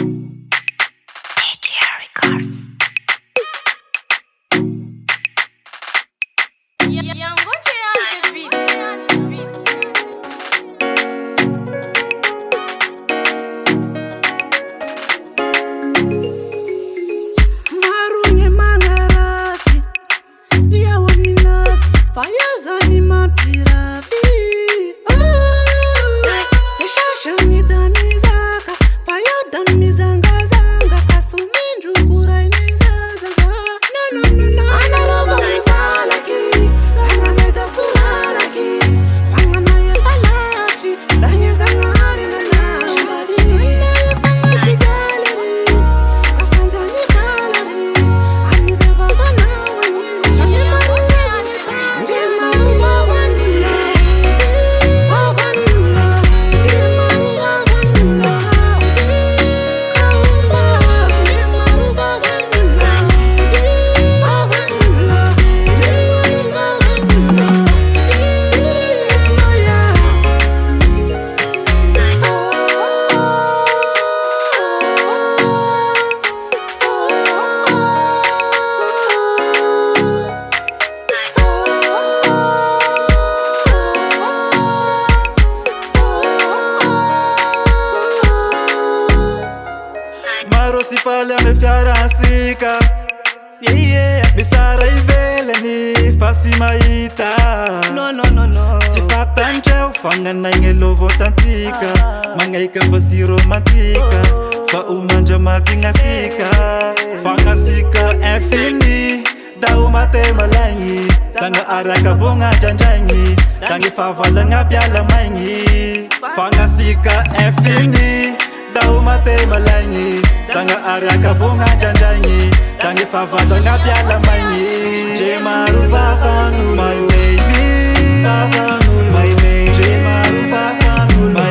Beah-Jy Records. Si fala me fiarasika, misara iveleni fasi maita. No. Si fatancheu fangana ngelovo tantika, mangaika fasi romantika, fa umanja matinga sika, fangasika infini, daumate malangi, sanga araka bunga janjangi, tangi favala ngapiala mangi, fangasika infini. Daumate malangi, sanga araka bunga janjangi, tangi favalo ngapiala mangi. Jemaru Vavan'olo, my baby, Vavan'olo, my baby. Jemaru Vavan'olo, my